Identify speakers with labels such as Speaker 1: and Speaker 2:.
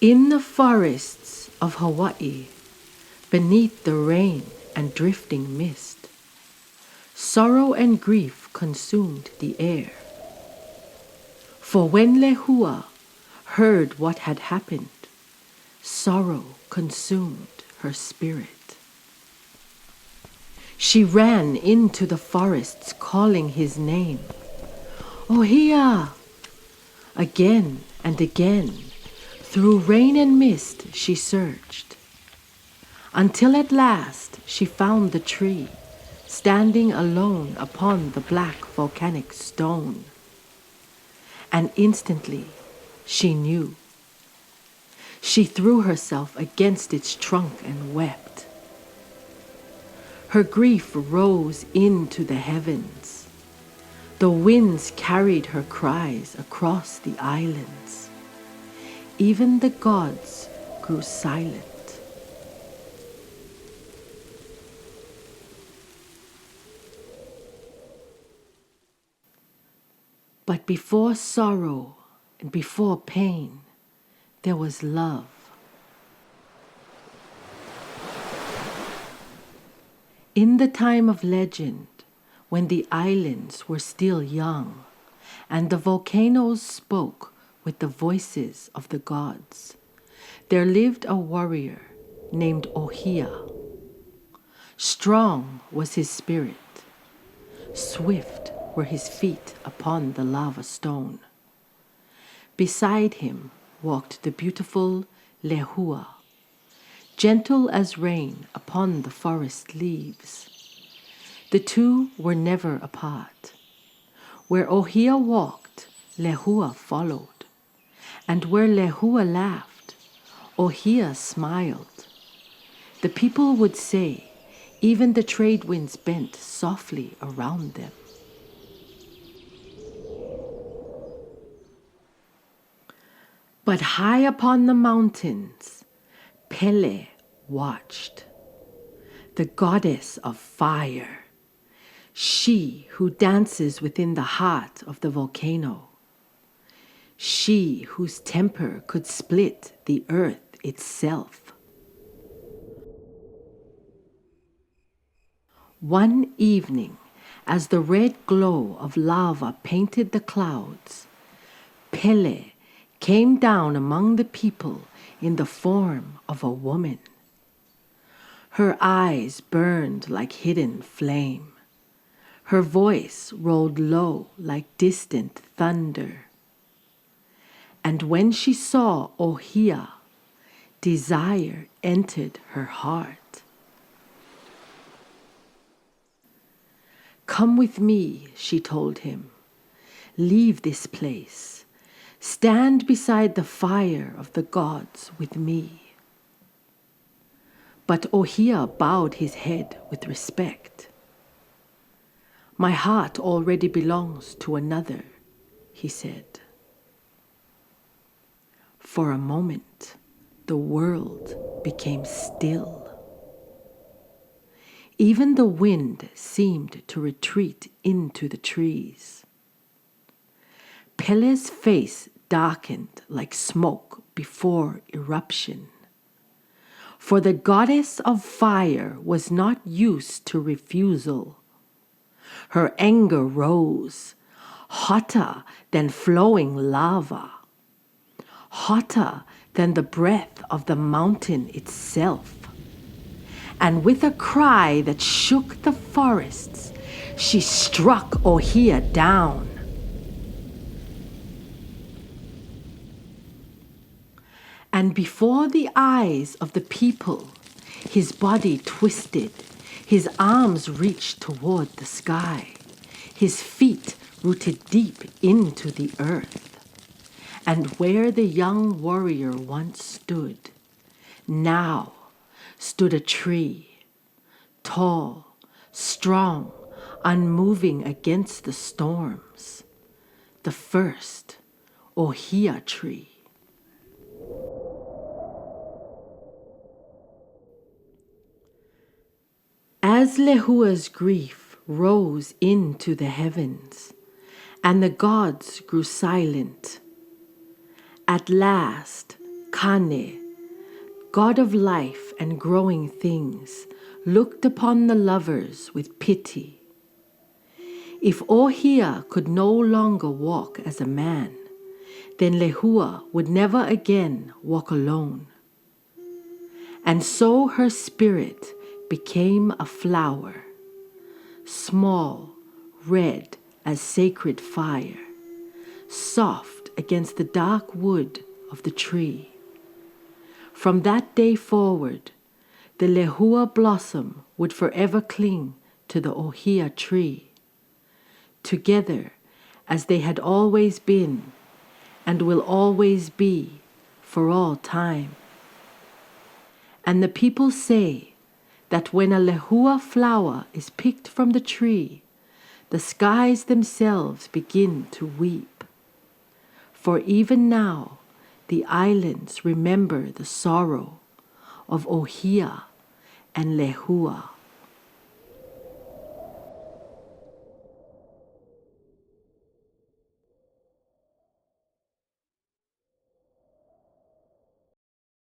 Speaker 1: In the forests of Hawaii, beneath the rain and drifting mist, sorrow and grief consumed the air. For when Lehua heard what had happened, sorrow consumed her spirit. She ran into the forests calling his name, "Ōhiʻa!" Again and again, through rain and mist she searched, until at last she found the tree standing alone upon the black volcanic stone. And instantly she knew. She threw herself against its trunk and wept. Her grief rose into the heavens. The winds carried her cries across the islands. Even the gods grew silent. But before sorrow and before pain, there was love. In the time of legend, when the islands were still young, and the volcanoes spoke with the voices of the gods, there lived a warrior named Ōhiʻa. Strong was his spirit, swift were his feet upon the lava stone. Beside him walked the beautiful Lehua, gentle as rain upon the forest leaves. The two were never apart. Where Ōhiʻa walked, Lehua followed, and where Lehua laughed, Ōhiʻa smiled. The people would say, even the trade winds bent softly around them. But high upon the mountains, Pele watched, the goddess of fire, she who dances within the heart of the volcano, she whose temper could split the earth itself. One evening, as the red glow of lava painted the clouds, Pele came down among the people in the form of a woman. Her eyes burned like hidden flame. Her voice rolled low like distant thunder. And when she saw Ōhiʻa, desire entered her heart. "Come with me," she told him. "Leave this place. Stand beside the fire of the gods with me." But Ōhiʻa bowed his head with respect. "My heart already belongs to another," he said. For a moment, the world became still. Even the wind seemed to retreat into the trees. Pele's face darkened like smoke before eruption. For the goddess of fire was not used to refusal. Her anger rose, hotter than flowing lava, hotter than the breath of the mountain itself. And with a cry that shook the forests, she struck Ōhiʻa down. And before the eyes of the people, his body twisted, his arms reached toward the sky, his feet rooted deep into the earth. And where the young warrior once stood, now stood a tree, tall, strong, unmoving against the storms, the first Ōhiʻa tree. As Lehua's grief rose into the heavens, and the gods grew silent, at last Kane, god of life and growing things, looked upon the lovers with pity. If Ōhiʻa could no longer walk as a man, then Lehua would never again walk alone. And so her spirit became a flower, small, red as sacred fire, soft against the dark wood of the tree. From that day forward, the Lehua blossom would forever cling to the ʻŌhiʻa tree, together as they had always been and will always be for all time. And the people say that when a Lehua flower is picked from the tree, the skies themselves begin to weep. For even now, the islands remember the sorrow of Ōhiʻa and Lehua.